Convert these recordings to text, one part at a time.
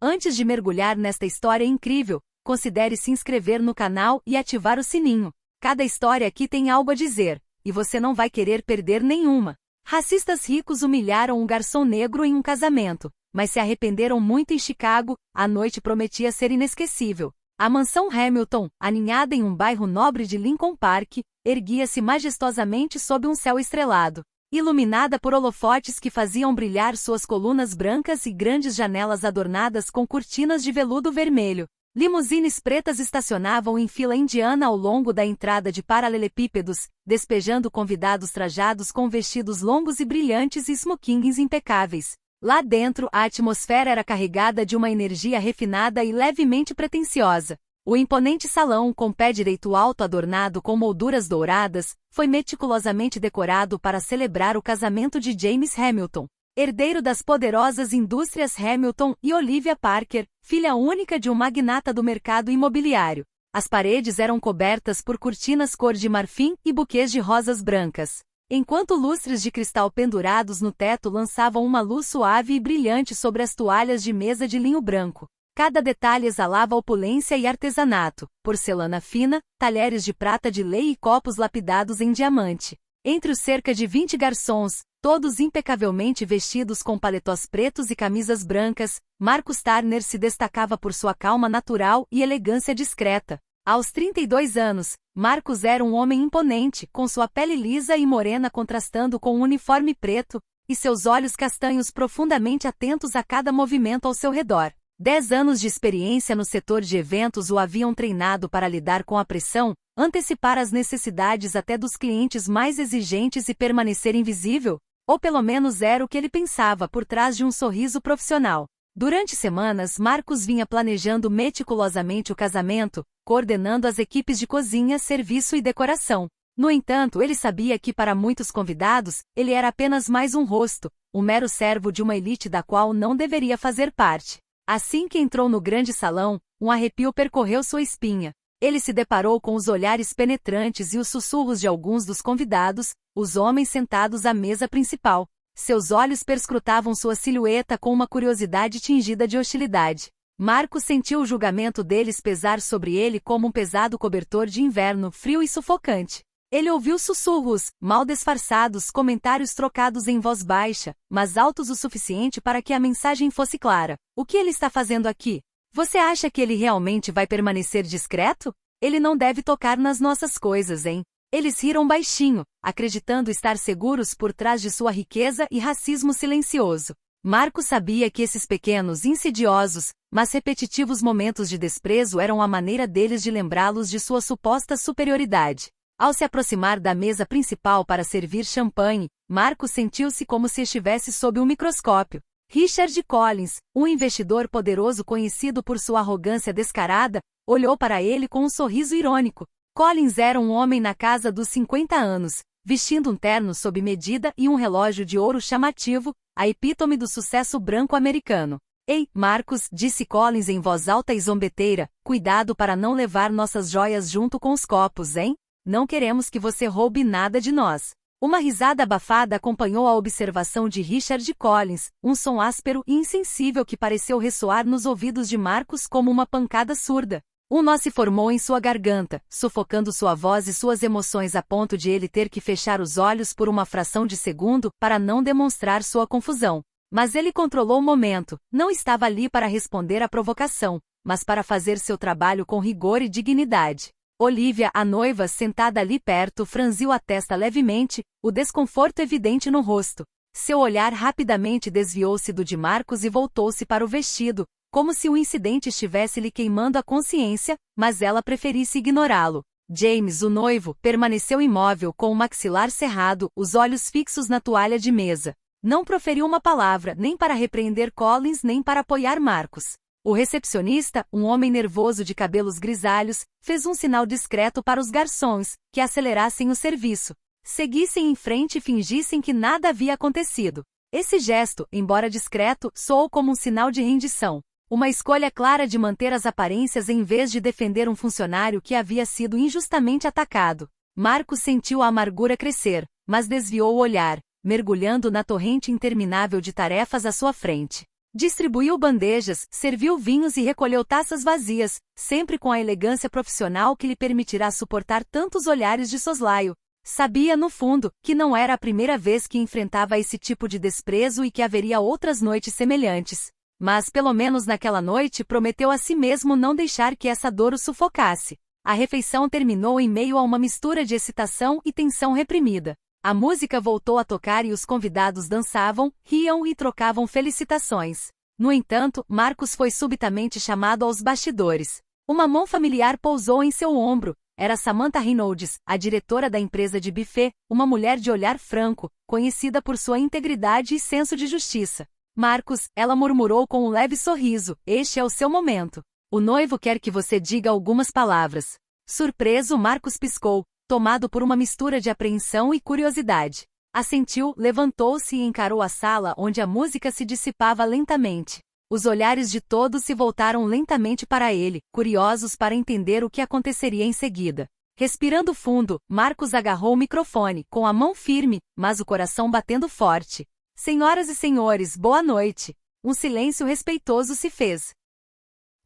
Antes de mergulhar nesta história incrível, considere se inscrever no canal e ativar o sininho. Cada história aqui tem algo a dizer, e você não vai querer perder nenhuma. Racistas ricos humilharam um garçom negro em um casamento, mas se arrependeram muito em Chicago. A noite prometia ser inesquecível. A mansão Hamilton, aninhada em um bairro nobre de Lincoln Park, erguia-se majestosamente sob um céu estrelado, iluminada por holofotes que faziam brilhar suas colunas brancas e grandes janelas adornadas com cortinas de veludo vermelho. Limusines pretas estacionavam em fila indiana ao longo da entrada de paralelepípedos, despejando convidados trajados com vestidos longos e brilhantes e smokings impecáveis. Lá dentro, a atmosfera era carregada de uma energia refinada e levemente pretensiosa. O imponente salão, com pé direito alto adornado com molduras douradas, foi meticulosamente decorado para celebrar o casamento de James Hamilton, herdeiro das poderosas indústrias Hamilton, e Olivia Parker, filha única de um magnata do mercado imobiliário. As paredes eram cobertas por cortinas cor de marfim e buquês de rosas brancas, enquanto lustres de cristal pendurados no teto lançavam uma luz suave e brilhante sobre as toalhas de mesa de linho branco. Cada detalhe exalava opulência e artesanato: porcelana fina, talheres de prata de lei e copos lapidados em diamante. Entre os cerca de 20 garçons, todos impecavelmente vestidos com paletós pretos e camisas brancas, Marcus Turner se destacava por sua calma natural e elegância discreta. Aos 32 anos, Marcus era um homem imponente, com sua pele lisa e morena contrastando com um uniforme preto, e seus olhos castanhos profundamente atentos a cada movimento ao seu redor. 10 anos de experiência no setor de eventos o haviam treinado para lidar com a pressão, antecipar as necessidades até dos clientes mais exigentes e permanecer invisível, ou pelo menos era o que ele pensava por trás de um sorriso profissional. Durante semanas, Marcus vinha planejando meticulosamente o casamento, coordenando as equipes de cozinha, serviço e decoração. No entanto, ele sabia que para muitos convidados, ele era apenas mais um rosto, um mero servo de uma elite da qual não deveria fazer parte. Assim que entrou no grande salão, um arrepio percorreu sua espinha. Ele se deparou com os olhares penetrantes e os sussurros de alguns dos convidados, os homens sentados à mesa principal. Seus olhos perscrutavam sua silhueta com uma curiosidade tingida de hostilidade. Marcus sentiu o julgamento deles pesar sobre ele como um pesado cobertor de inverno frio e sufocante. Ele ouviu sussurros, mal disfarçados, comentários trocados em voz baixa, mas altos o suficiente para que a mensagem fosse clara. O que ele está fazendo aqui? Você acha que ele realmente vai permanecer discreto? Ele não deve tocar nas nossas coisas, hein? Eles riram baixinho, acreditando estar seguros por trás de sua riqueza e racismo silencioso. Marcus sabia que esses pequenos, insidiosos, mas repetitivos momentos de desprezo eram a maneira deles de lembrá-los de sua suposta superioridade. Ao se aproximar da mesa principal para servir champanhe, Marcus sentiu-se como se estivesse sob um microscópio. Richard Collins, um investidor poderoso conhecido por sua arrogância descarada, olhou para ele com um sorriso irônico. Collins era um homem na casa dos 50 anos, vestindo um terno sob medida e um relógio de ouro chamativo, a epítome do sucesso branco americano. Ei, Marcus, disse Collins em voz alta e zombeteira, cuidado para não levar nossas joias junto com os copos, hein? Não queremos que você roube nada de nós. Uma risada abafada acompanhou a observação de Richard Collins, um som áspero e insensível que pareceu ressoar nos ouvidos de Marcus como uma pancada surda. Um nó se formou em sua garganta, sufocando sua voz e suas emoções a ponto de ele ter que fechar os olhos por uma fração de segundo para não demonstrar sua confusão. Mas ele controlou o momento, não estava ali para responder à provocação, mas para fazer seu trabalho com rigor e dignidade. Olivia, a noiva, sentada ali perto, franziu a testa levemente, o desconforto evidente no rosto. Seu olhar rapidamente desviou-se do de Marcus e voltou-se para o vestido, como se o incidente estivesse lhe queimando a consciência, mas ela preferisse ignorá-lo. James, o noivo, permaneceu imóvel com o maxilar cerrado, os olhos fixos na toalha de mesa. Não proferiu uma palavra, nem para repreender Collins nem para apoiar Marcus. O recepcionista, um homem nervoso de cabelos grisalhos, fez um sinal discreto para os garçons, que acelerassem o serviço, seguissem em frente e fingissem que nada havia acontecido. Esse gesto, embora discreto, soou como um sinal de rendição. Uma escolha clara de manter as aparências em vez de defender um funcionário que havia sido injustamente atacado. Marcus sentiu a amargura crescer, mas desviou o olhar, mergulhando na torrente interminável de tarefas à sua frente. Distribuiu bandejas, serviu vinhos e recolheu taças vazias, sempre com a elegância profissional que lhe permitirá suportar tantos olhares de soslaio. Sabia, no fundo, que não era a primeira vez que enfrentava esse tipo de desprezo e que haveria outras noites semelhantes. Mas, pelo menos naquela noite, prometeu a si mesmo não deixar que essa dor o sufocasse. A refeição terminou em meio a uma mistura de excitação e tensão reprimida. A música voltou a tocar e os convidados dançavam, riam e trocavam felicitações. No entanto, Marcus foi subitamente chamado aos bastidores. Uma mão familiar pousou em seu ombro. Era Samantha Reynolds, a diretora da empresa de buffet, uma mulher de olhar franco, conhecida por sua integridade e senso de justiça. Marcus, ela murmurou com um leve sorriso, este é o seu momento. O noivo quer que você diga algumas palavras. Surpreso, Marcus piscou, tomado por uma mistura de apreensão e curiosidade. Assentiu, levantou-se e encarou a sala onde a música se dissipava lentamente. Os olhares de todos se voltaram lentamente para ele, curiosos para entender o que aconteceria em seguida. Respirando fundo, Marcus agarrou o microfone, com a mão firme, mas o coração batendo forte. Senhoras e senhores, boa noite. Um silêncio respeitoso se fez.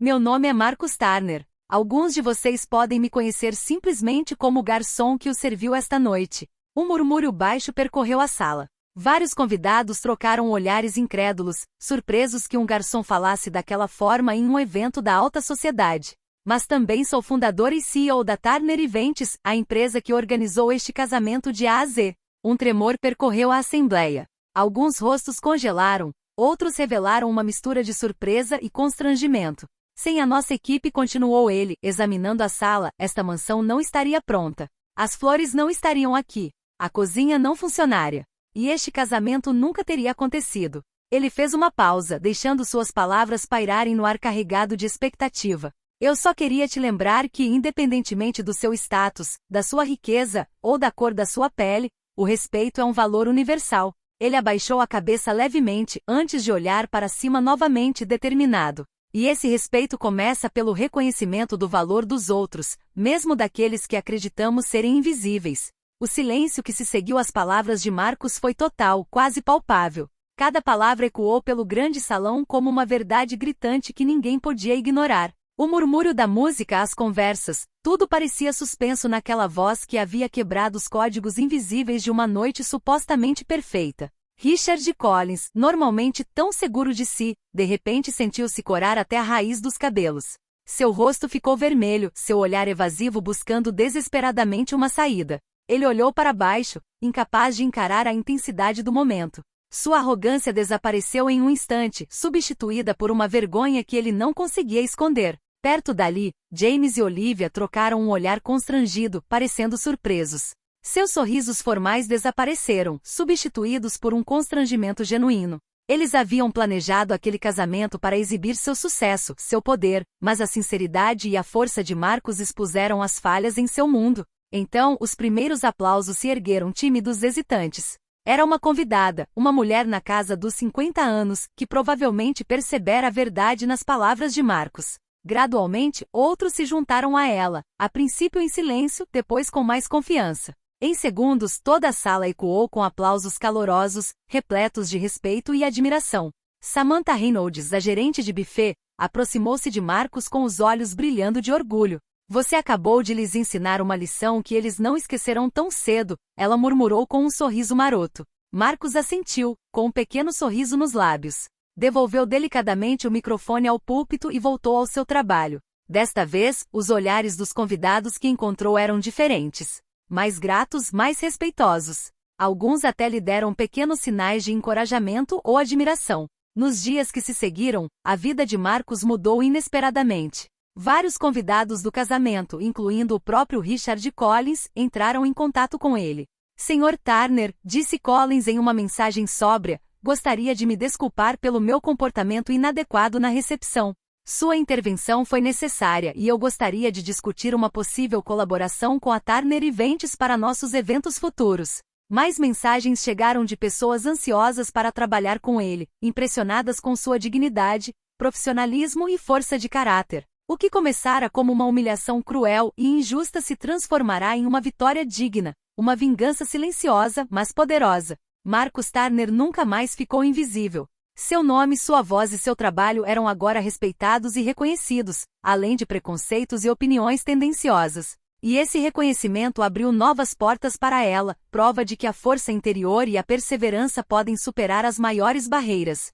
Meu nome é Marcus Turner. Alguns de vocês podem me conhecer simplesmente como o garçom que o serviu esta noite. Um murmúrio baixo percorreu a sala. Vários convidados trocaram olhares incrédulos, surpresos que um garçom falasse daquela forma em um evento da alta sociedade. Mas também sou fundador e CEO da Turner Events, a empresa que organizou este casamento de A a Z. Um tremor percorreu a assembleia. Alguns rostos congelaram, outros revelaram uma mistura de surpresa e constrangimento. Sem a nossa equipe, continuou ele, examinando a sala, esta mansão não estaria pronta. As flores não estariam aqui. A cozinha não funcionaria. E este casamento nunca teria acontecido. Ele fez uma pausa, deixando suas palavras pairarem no ar carregado de expectativa. Eu só queria te lembrar que, independentemente do seu status, da sua riqueza, ou da cor da sua pele, o respeito é um valor universal. Ele abaixou a cabeça levemente, antes de olhar para cima novamente determinado. E esse respeito começa pelo reconhecimento do valor dos outros, mesmo daqueles que acreditamos serem invisíveis. O silêncio que se seguiu às palavras de Marcus foi total, quase palpável. Cada palavra ecoou pelo grande salão como uma verdade gritante que ninguém podia ignorar. O murmúrio da música, as conversas, tudo parecia suspenso naquela voz que havia quebrado os códigos invisíveis de uma noite supostamente perfeita. Richard Collins, normalmente tão seguro de si, de repente sentiu-se corar até a raiz dos cabelos. Seu rosto ficou vermelho, seu olhar evasivo buscando desesperadamente uma saída. Ele olhou para baixo, incapaz de encarar a intensidade do momento. Sua arrogância desapareceu em um instante, substituída por uma vergonha que ele não conseguia esconder. Perto dali, James e Olivia trocaram um olhar constrangido, parecendo surpresos. Seus sorrisos formais desapareceram, substituídos por um constrangimento genuíno. Eles haviam planejado aquele casamento para exibir seu sucesso, seu poder, mas a sinceridade e a força de Marcus expuseram as falhas em seu mundo. Então, os primeiros aplausos se ergueram tímidos hesitantes. Era uma convidada, uma mulher na casa dos 50 anos, que provavelmente percebera a verdade nas palavras de Marcus. Gradualmente, outros se juntaram a ela, a princípio em silêncio, depois com mais confiança. Em segundos, toda a sala ecoou com aplausos calorosos, repletos de respeito e admiração. Samantha Reynolds, a gerente de buffet, aproximou-se de Marcus com os olhos brilhando de orgulho. Você acabou de lhes ensinar uma lição que eles não esquecerão tão cedo, ela murmurou com um sorriso maroto. Marcus assentiu, com um pequeno sorriso nos lábios. Devolveu delicadamente o microfone ao púlpito e voltou ao seu trabalho. Desta vez, os olhares dos convidados que encontrou eram diferentes. Mais gratos, mais respeitosos. Alguns até lhe deram pequenos sinais de encorajamento ou admiração. Nos dias que se seguiram, a vida de Marcus mudou inesperadamente. Vários convidados do casamento, incluindo o próprio Richard Collins, entraram em contato com ele. Sr. Turner, disse Collins em uma mensagem sóbria, gostaria de me desculpar pelo meu comportamento inadequado na recepção. Sua intervenção foi necessária e eu gostaria de discutir uma possível colaboração com a Turner Events para nossos eventos futuros. Mais mensagens chegaram de pessoas ansiosas para trabalhar com ele, impressionadas com sua dignidade, profissionalismo e força de caráter. O que começara como uma humilhação cruel e injusta se transformará em uma vitória digna, uma vingança silenciosa, mas poderosa. Marcus Turner nunca mais ficou invisível. Seu nome, sua voz e seu trabalho eram agora respeitados e reconhecidos, além de preconceitos e opiniões tendenciosas. E esse reconhecimento abriu novas portas para ela, prova de que a força interior e a perseverança podem superar as maiores barreiras.